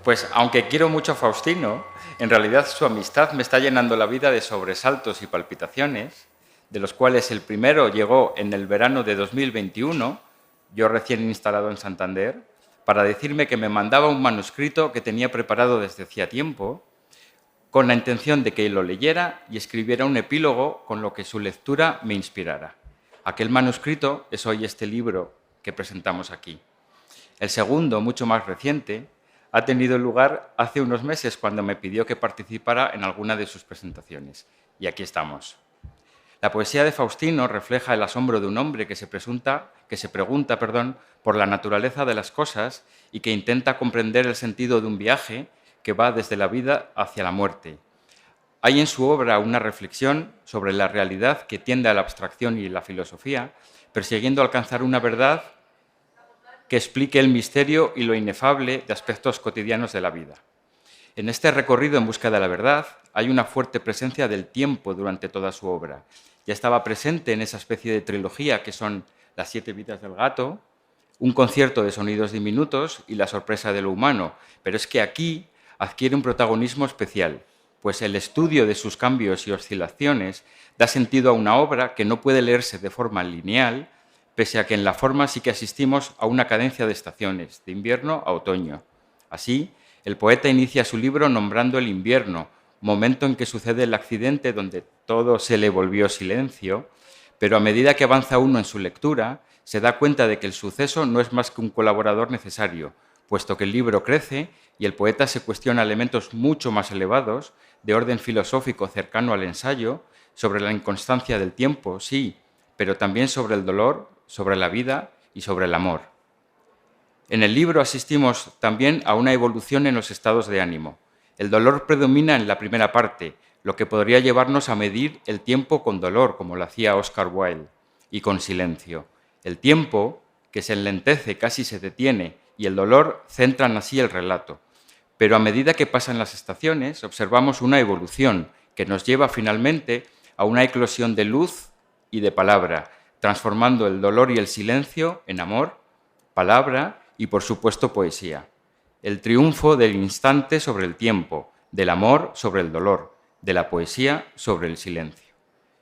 Pues aunque quiero mucho a Faustino, en realidad su amistad me está llenando la vida de sobresaltos y palpitaciones, de los cuales el primero llegó en el verano de 2021, yo recién instalado en Santander, para decirme que me mandaba un manuscrito que tenía preparado desde hacía tiempo, con la intención de que lo leyera y escribiera un epílogo con lo que su lectura me inspirara. Aquel manuscrito es hoy este libro que presentamos aquí. El segundo, mucho más reciente, ha tenido lugar hace unos meses cuando me pidió que participara en alguna de sus presentaciones. Y aquí estamos. La poesía de Faustino refleja el asombro de un hombre que se pregunta, por la naturaleza de las cosas y que intenta comprender el sentido de un viaje que va desde la vida hacia la muerte. Hay en su obra una reflexión sobre la realidad que tiende a la abstracción y la filosofía, persiguiendo alcanzar una verdad que explique el misterio y lo inefable de aspectos cotidianos de la vida. En este recorrido en busca de la verdad hay una fuerte presencia del tiempo durante toda su obra. Ya estaba presente en esa especie de trilogía que son Las 7 vidas del gato, Un concierto de sonidos diminutos y La sorpresa de lo humano, pero es que aquí adquiere un protagonismo especial, pues el estudio de sus cambios y oscilaciones da sentido a una obra que no puede leerse de forma lineal, pese a que en la forma sí que asistimos a una cadencia de estaciones, de invierno a otoño. Así, el poeta inicia su libro nombrando el invierno, momento en que sucede el accidente donde todo se le volvió silencio, pero a medida que avanza uno en su lectura, se da cuenta de que el suceso no es más que un colaborador necesario, puesto que el libro crece y el poeta se cuestiona elementos mucho más elevados, de orden filosófico cercano al ensayo, sobre la inconstancia del tiempo, sí, pero también sobre el dolor, sobre la vida y sobre el amor. En el libro asistimos también a una evolución en los estados de ánimo. El dolor predomina en la primera parte, lo que podría llevarnos a medir el tiempo con dolor, como lo hacía Oscar Wilde, y con silencio. El tiempo, que se enlentece, casi se detiene, y el dolor centran así el relato. Pero a medida que pasan las estaciones, observamos una evolución que nos lleva finalmente a una eclosión de luz y de palabra, transformando el dolor y el silencio en amor, palabra y, por supuesto, poesía. El triunfo del instante sobre el tiempo, del amor sobre el dolor, de la poesía sobre el silencio.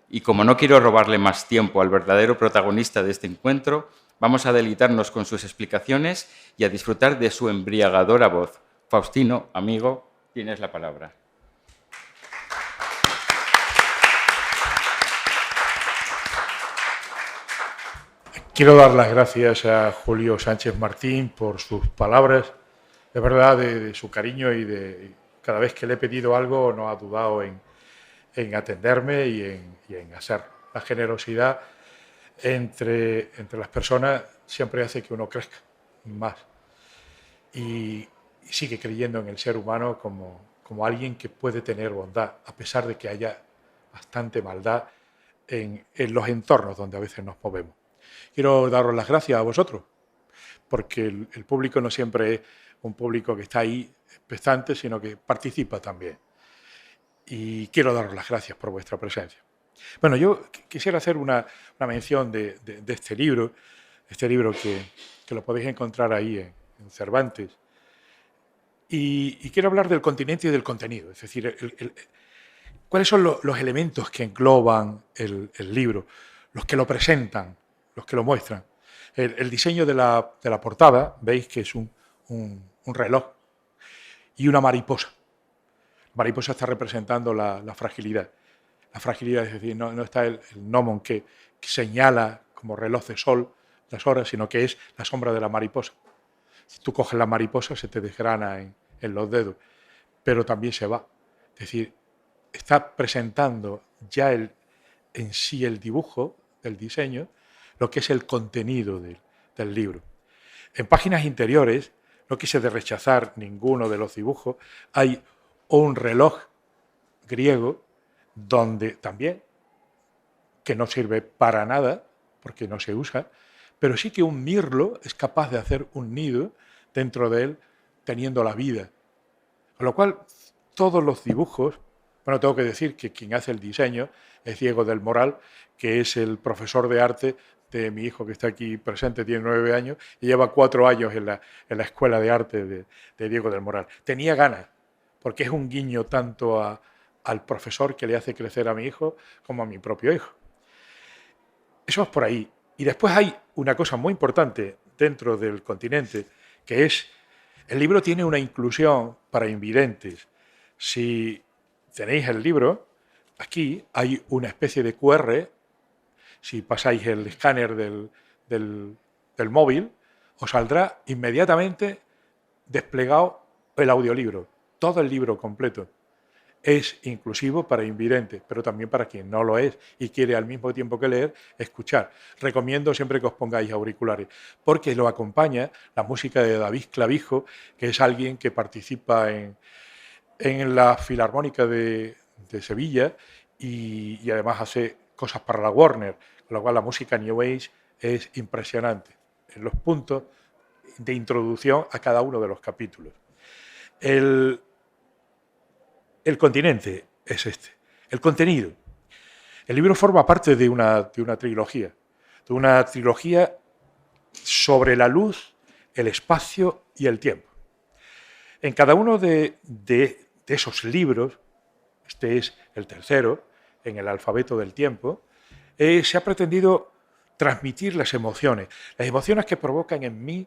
Y como no quiero robarle más tiempo al verdadero protagonista de este encuentro, vamos a deleitarnos con sus explicaciones y a disfrutar de su embriagadora voz. Faustino, amigo, tienes la palabra. Quiero dar las gracias a Julio Sánchez Martín por sus palabras, de verdad, de su cariño y de cada vez que le he pedido algo no ha dudado en atenderme y en hacer. La generosidad entre las personas siempre hace que uno crezca más y sigue creyendo en el ser humano como alguien que puede tener bondad, a pesar de que haya bastante maldad en los entornos donde a veces nos movemos. Quiero daros las gracias a vosotros, porque el público no siempre es un público que está ahí expectante, sino que participa también. Y quiero daros las gracias por vuestra presencia. Bueno, yo quisiera hacer una mención de este libro que lo podéis encontrar ahí en Cervantes. Y quiero hablar del continente y del contenido, es decir, cuáles son los elementos que engloban el libro, los que lo presentan, los que lo muestran. El diseño de la portada, veis que es un reloj y una mariposa. La mariposa está representando la fragilidad. La fragilidad, es decir, no está el gnomon que señala como reloj de sol las horas, sino que es la sombra de la mariposa. Si tú coges la mariposa, se te desgrana en los dedos, pero también se va. Es decir, está presentando ya en sí el dibujo, el diseño, lo que es el contenido del libro. En páginas interiores, no quise rechazar ninguno de los dibujos, hay un reloj griego donde también, que no sirve para nada, porque no se usa, pero sí que un mirlo es capaz de hacer un nido dentro de él, teniendo la vida. Con lo cual, todos los dibujos, bueno, tengo que decir que quien hace el diseño es Diego del Moral, que es el profesor de arte de mi hijo que está aquí presente, tiene 9 años y lleva 4 años en la Escuela de Arte de Diego del Moral. Tenía ganas, porque es un guiño tanto al profesor que le hace crecer a mi hijo como a mi propio hijo. Eso es por ahí. Y después hay una cosa muy importante dentro del continente, que es, el libro tiene una inclusión para invidentes. Si tenéis el libro, aquí hay una especie de QR. Si pasáis el escáner del móvil, os saldrá inmediatamente desplegado el audiolibro, todo el libro completo. Es inclusivo para invidentes, pero también para quien no lo es y quiere al mismo tiempo que leer, escuchar. Recomiendo siempre que os pongáis auriculares, porque lo acompaña la música de David Clavijo, que es alguien que participa en la Filarmónica de Sevilla y además hace cosas para la Warner, con lo cual la música New Age es impresionante en los puntos de introducción a cada uno de los capítulos. El continente es este. El contenido. El libro forma parte de una trilogía, sobre la luz, el espacio y el tiempo. En cada uno de esos libros, este es el tercero, en el alfabeto del tiempo, se ha pretendido transmitir las emociones que provocan en mí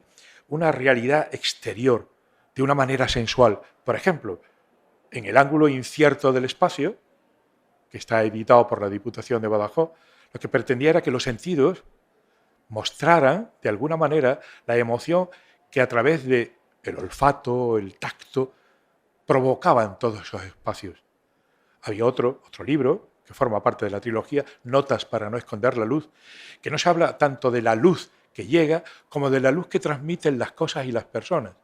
una realidad exterior, de una manera sensual. Por ejemplo, en El ángulo incierto del espacio, que está editado por la Diputación de Badajoz, lo que pretendía era que los sentidos mostraran, de alguna manera, la emoción que a través del olfato, el tacto, provocaban todos esos espacios. Había otro libro, que forma parte de la trilogía, Notas para no esconder la luz, que no se habla tanto de la luz que llega como de la luz que transmiten las cosas y las personas.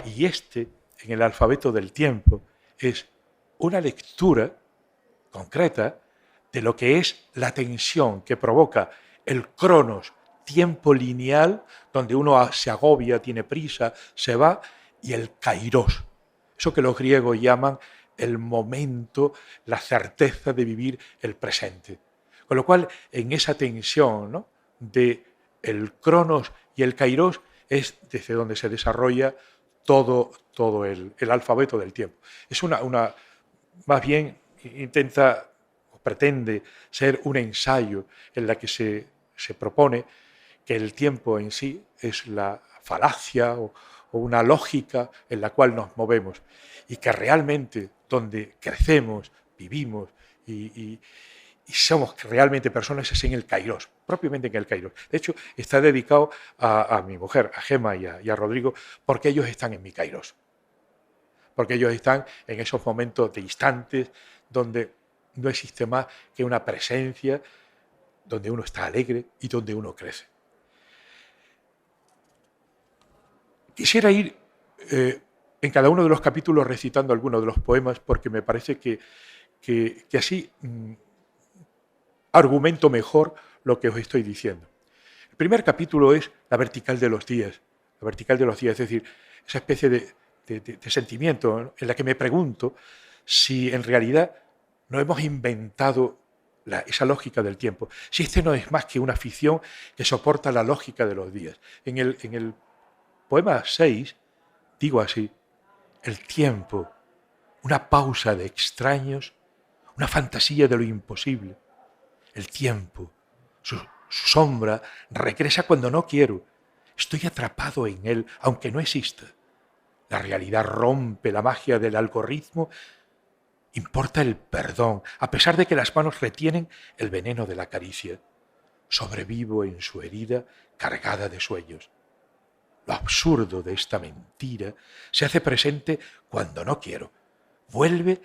Y este, en el alfabeto del tiempo, es una lectura concreta de lo que es la tensión que provoca el cronos, tiempo lineal, donde uno se agobia, tiene prisa, se va, y el kairos, eso que los griegos llaman el momento, la certeza de vivir el presente. Con lo cual, en esa tensión, ¿no?, de el cronos y el kairos es desde donde se desarrolla todo el alfabeto del tiempo. Es más bien intenta o pretende ser un ensayo en la que se propone que el tiempo en sí es la falacia o una lógica en la cual nos movemos y que realmente donde crecemos, vivimos y somos realmente personas es en el kairos, propiamente en el kairos. De hecho, está dedicado a mi mujer, a Gemma y a Rodrigo, porque ellos están en mi kairos. Porque ellos están en esos momentos de instantes donde no existe más que una presencia, donde uno está alegre y donde uno crece. Quisiera ir en cada uno de los capítulos recitando algunos de los poemas porque me parece que así argumento mejor lo que os estoy diciendo. El primer capítulo es la vertical de los días. La vertical de los días, es decir, esa especie de sentimiento, ¿no?, en la que me pregunto si en realidad no hemos inventado esa lógica del tiempo, si este no es más que una ficción que soporta la lógica de los días. En el poema 6 digo así: el tiempo, una pausa de extraños, una fantasía de lo imposible. El tiempo, su sombra regresa cuando no quiero. Estoy atrapado en él, aunque no exista. La realidad rompe la magia del algoritmo. Importa el perdón, a pesar de que las manos retienen el veneno de la caricia. Sobrevivo en su herida cargada de sueños. Lo absurdo de esta mentira se hace presente cuando no quiero. Vuelve,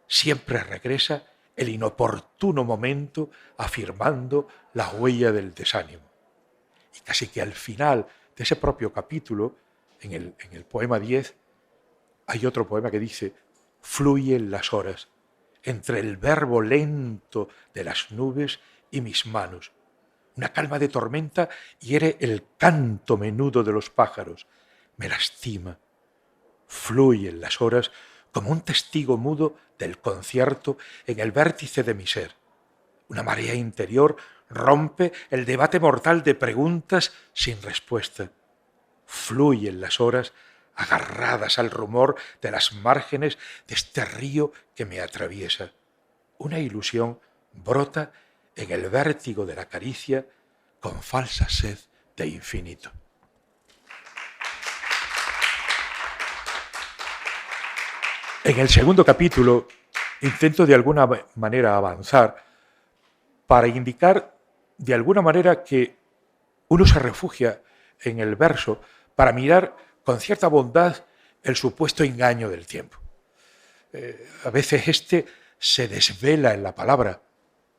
siempre regresa el inoportuno momento afirmando la huella del desánimo. Y casi que al final de ese propio capítulo, en el poema 10, hay otro poema que dice: fluyen las horas entre el verbo lento de las nubes y mis manos. Una calma de tormenta hiere el canto menudo de los pájaros. Me lastima. Fluyen las horas como un testigo mudo del concierto en el vértice de mi ser. Una marea interior rompe el debate mortal de preguntas sin respuesta. Fluyen las horas agarradas al rumor de las márgenes de este río que me atraviesa. Una ilusión brota en el vértigo de la caricia con falsa sed de infinito. En el segundo capítulo intento de alguna manera avanzar para indicar de alguna manera que uno se refugia en el verso para mirar con cierta bondad el supuesto engaño del tiempo. A veces este se desvela en la palabra,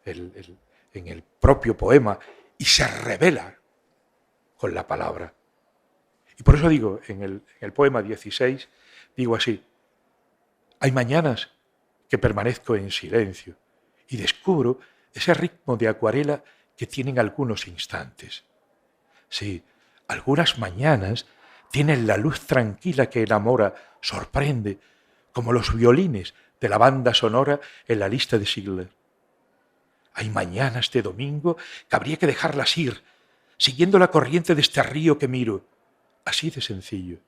en el propio poema, y se revela con la palabra. Y por eso digo, en el poema 16, digo así: hay mañanas que permanezco en silencio y descubro ese ritmo de acuarela que tienen algunos instantes. Sí, algunas mañanas tienen la luz tranquila que enamora, sorprende, como los violines de la banda sonora en la lista de Schiller. Hay mañanas de domingo que habría que dejarlas ir, siguiendo la corriente de este río que miro, así de sencillo.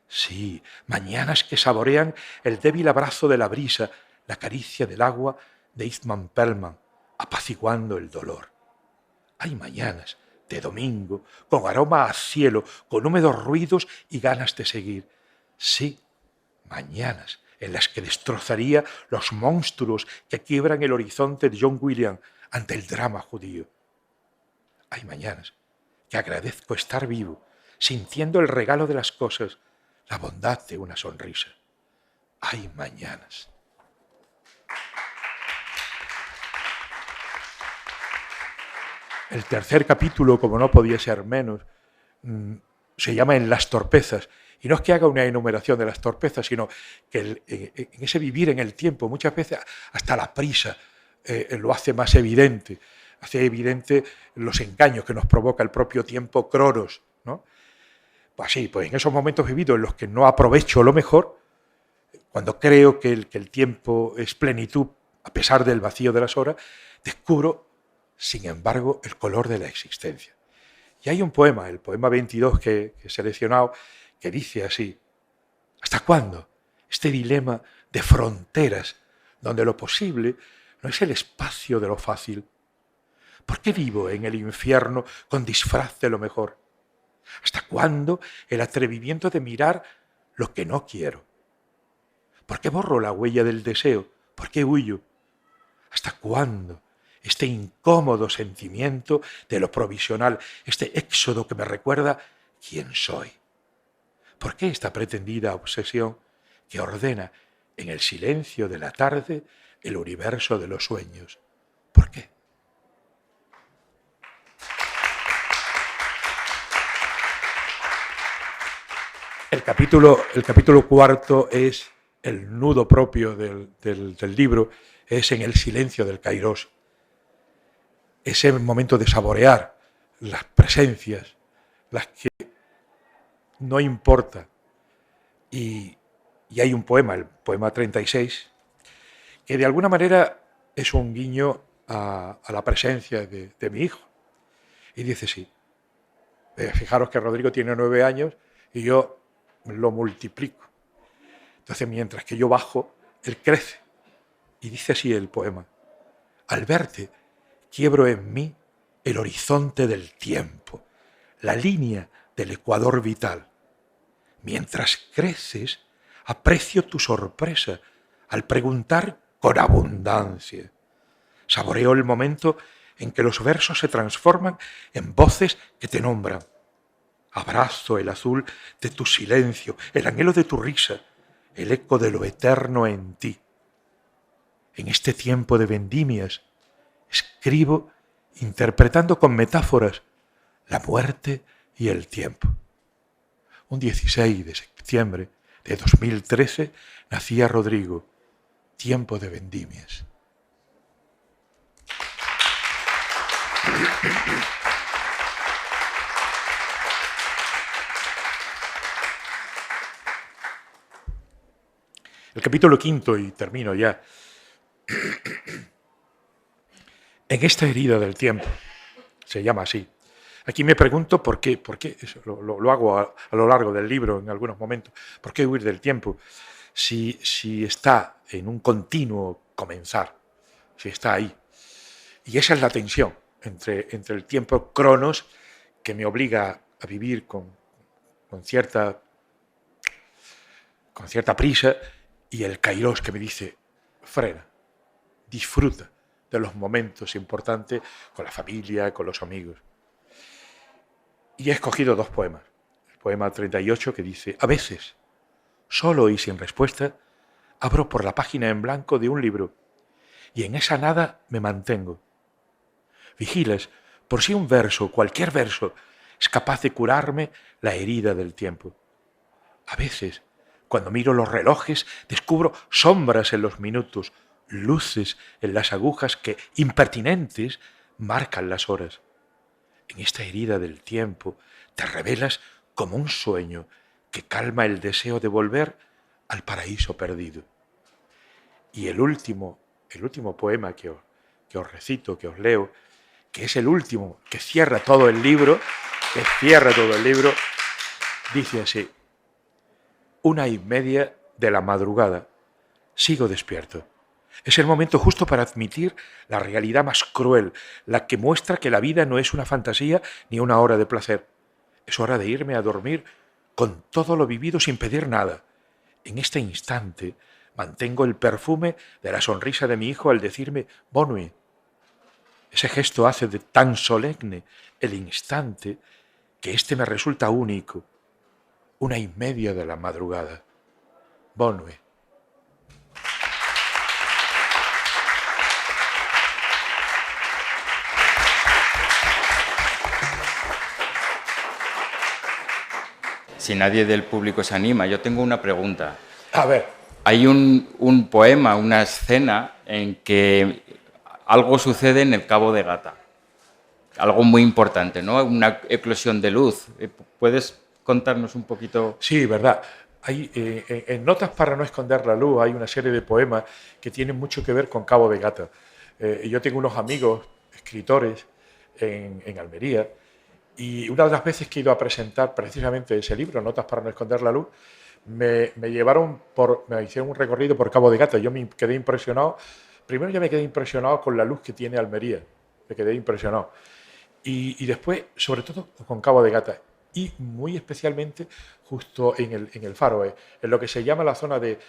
Sí, mañanas que saborean el débil abrazo de la brisa, la caricia del agua de Eastman Perlman, apaciguando el dolor. Hay mañanas de domingo, con aroma a cielo, con húmedos ruidos y ganas de seguir. Sí, mañanas en las que destrozaría los monstruos que quiebran el horizonte de John Williams ante el drama judío. Hay mañanas que agradezco estar vivo, sintiendo el regalo de las cosas, la bondad de una sonrisa. Hay mañanas. El tercer capítulo, como no podía ser menos, se llama En las torpezas. Y no es que haga una enumeración de las torpezas, sino que en ese vivir en el tiempo, muchas veces hasta la prisa lo hace más evidente. Hace evidente los engaños que nos provoca el propio tiempo Cronos, ¿no? Pues sí, pues en esos momentos vividos en los que no aprovecho lo mejor, cuando creo que el tiempo es plenitud, a pesar del vacío de las horas, descubro, sin embargo, el color de la existencia. Y hay un poema, el poema 22 que he seleccionado, que dice así: ¿hasta cuándo este dilema de fronteras donde lo posible no es el espacio de lo fácil? ¿Por qué vivo en el infierno con disfraz de lo mejor? ¿Hasta cuándo el atrevimiento de mirar lo que no quiero? ¿Por qué borro la huella del deseo? ¿Por qué huyo? ¿Hasta cuándo este incómodo sentimiento de lo provisional, este éxodo que me recuerda quién soy? ¿Por qué esta pretendida obsesión que ordena en el silencio de la tarde el universo de los sueños? ¿Por qué? El capítulo cuarto es el nudo propio del libro, es en el silencio del Kairos. Ese momento de saborear las presencias, las que no importa. Y hay un poema, el poema 36, que de alguna manera es un guiño a la presencia de mi hijo. Y dice así: fijaros que Rodrigo tiene 9 años y yo lo multiplico. Entonces, mientras que yo bajo, él crece. Y dice así el poema: al verte, quiebro en mí el horizonte del tiempo, la línea del ecuador vital. Mientras creces, aprecio tu sorpresa al preguntar con abundancia. Saboreo el momento en que los versos se transforman en voces que te nombran. Abrazo el azul de tu silencio, el anhelo de tu risa, el eco de lo eterno en ti. En este tiempo de vendimias, escribo interpretando con metáforas la muerte y el tiempo. Un 16 de septiembre de 2013 nacía Rodrigo, tiempo de vendimias. El capítulo quinto, y termino ya, En esta herida del tiempo, se llama así. Aquí me pregunto por qué eso lo hago a lo largo del libro en algunos momentos, ¿por qué huir del tiempo? Si está en un continuo comenzar, si está ahí. Y esa es la tensión entre el tiempo cronos, que me obliga a vivir con cierta prisa, y el kairos, que me dice, frena, disfruta de los momentos importantes con la familia, con los amigos. Y he escogido dos poemas. El poema 38, que dice: a veces, solo y sin respuesta, abro por la página en blanco de un libro, y en esa nada me mantengo. Vigilas por si un verso, cualquier verso, es capaz de curarme la herida del tiempo. A veces, cuando miro los relojes, descubro sombras en los minutos, luces en las agujas que, impertinentes, marcan las horas. En esta herida del tiempo te revelas como un sueño que calma el deseo de volver al paraíso perdido. Y el último poema que os recito, que os leo, que es el último, que cierra todo el libro, dice así: 1:30 de la madrugada, sigo despierto. Es el momento justo para admitir la realidad más cruel, la que muestra que la vida no es una fantasía ni una hora de placer. Es hora de irme a dormir con todo lo vivido sin pedir nada. En este instante mantengo el perfume de la sonrisa de mi hijo al decirme bonne nuit. Ese gesto hace de tan solemne el instante que éste me resulta único. 1:30 de la madrugada. Bonne nuit. Si nadie del público se anima, yo tengo una pregunta. A ver. Hay un poema, una escena en que algo sucede en el Cabo de Gata. Algo muy importante, ¿no? Una eclosión de luz. ¿Puedes contarnos un poquito? Sí, verdad. Hay, en Notas para no esconder la luz hay una serie de poemas que tienen mucho que ver con Cabo de Gata. Yo tengo unos amigos, escritores, en Almería, y una de las veces que he ido a presentar precisamente ese libro, Notas para no esconder la luz, me hicieron un recorrido por Cabo de Gata. Yo me quedé impresionado. Primero ya me quedé impresionado con la luz que tiene Almería. Me quedé impresionado. Y después, sobre todo, con Cabo de Gata. Y muy especialmente justo en el Faro, en lo que se llama la zona de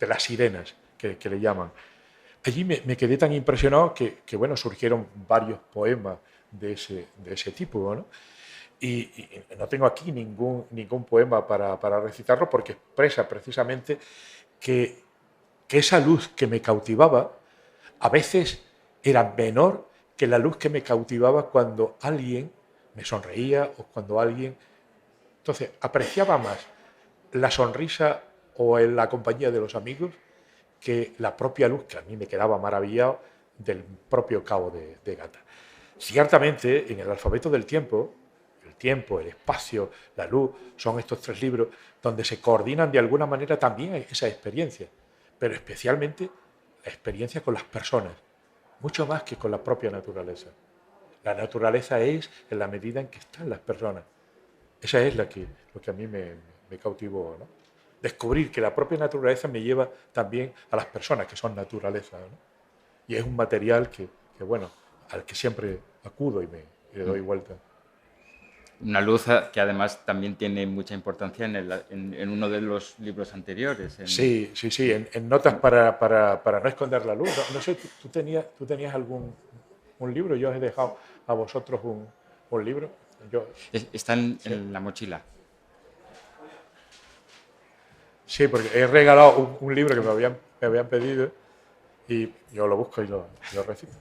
las sirenas, que le llaman. Allí me quedé tan impresionado que bueno, surgieron varios poemas de ese tipo, ¿no? Y no tengo aquí ningún poema para recitarlo, porque expresa precisamente que esa luz que me cautivaba a veces era menor que la luz que me cautivaba cuando alguien me sonreía o cuando alguien... Entonces, apreciaba más la sonrisa o en la compañía de los amigos que la propia luz, que a mí me quedaba maravillado, del propio Cabo de Gata. Ciertamente, en el alfabeto del tiempo, el espacio, la luz, son estos tres libros donde se coordinan de alguna manera también esa experiencia, pero especialmente la experiencia con las personas, mucho más que con la propia naturaleza. La naturaleza es en la medida en que están las personas. Esa es lo que a mí me cautivó, ¿no? Descubrir que la propia naturaleza me lleva también a las personas, que son naturaleza, ¿no? Y es un material que bueno, al que siempre acudo y le doy vuelta. Una luz que además también tiene mucha importancia en uno de los libros anteriores. Sí. En Notas para no esconder la luz. No sé, ¿tú tenías algún libro? Yo os he dejado a vosotros un libro. Está en la mochila. Sí, porque he regalado un libro que me habían pedido y yo lo busco y lo recito.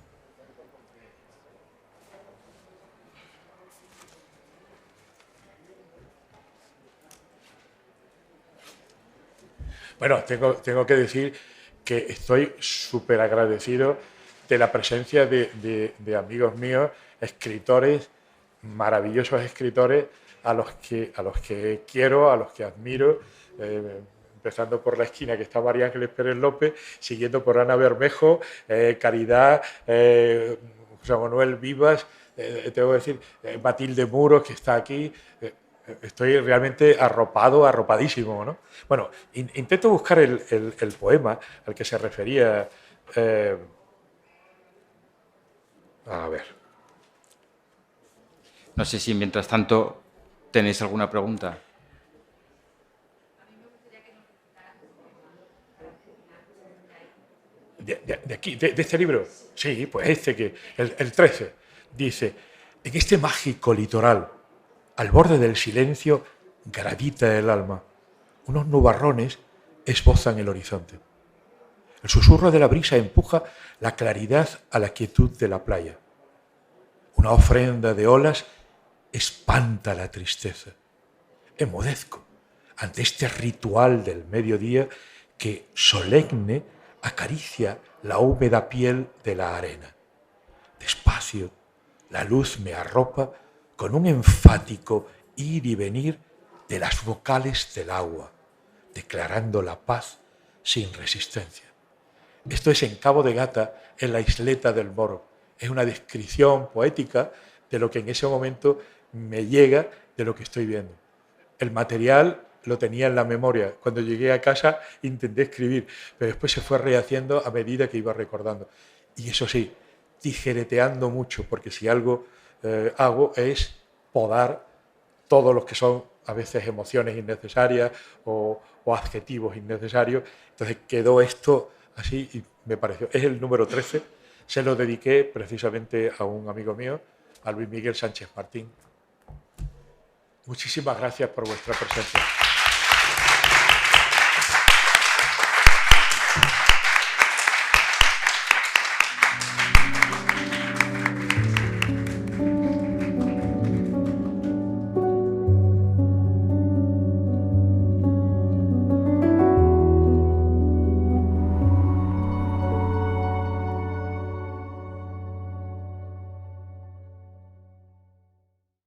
Bueno, tengo que decir que estoy súper agradecido de la presencia de amigos míos, escritores, maravillosos escritores, a los que quiero, a los que admiro. empezando por la esquina que está María Ángeles Pérez López, siguiendo por Ana Bermejo, Caridad, José Manuel Vivas, tengo que decir, Matilde Muros, que está aquí. Estoy realmente arropadísimo, ¿no? Bueno, intento buscar el poema al que se refería. A ver. No sé si mientras tanto tenéis alguna pregunta. De aquí, de este libro. Sí, pues el 13, dice: en este mágico litoral, al borde del silencio, gravita el alma. Unos nubarrones esbozan el horizonte. El susurro de la brisa empuja la claridad a la quietud de la playa. Una ofrenda de olas espanta la tristeza. Enmudezco ante este ritual del mediodía que, solemne, acaricia la húmeda piel de la arena. Despacio, la luz me arropa con un enfático ir y venir de las vocales del agua, declarando la paz sin resistencia. Esto es en Cabo de Gata, en la isleta del Moro. Es una descripción poética de lo que en ese momento me llega de lo que estoy viendo. El material lo tenía en la memoria. Cuando llegué a casa intenté escribir, pero después se fue rehaciendo a medida que iba recordando. Y eso sí, tijereteando mucho, porque si algo hago es podar todos los que son a veces emociones innecesarias o adjetivos innecesarios. Entonces quedó esto así y me pareció. Es el número 13. Se lo dediqué precisamente a un amigo mío, a Luis Miguel Sánchez Martín. Muchísimas gracias por vuestra presencia.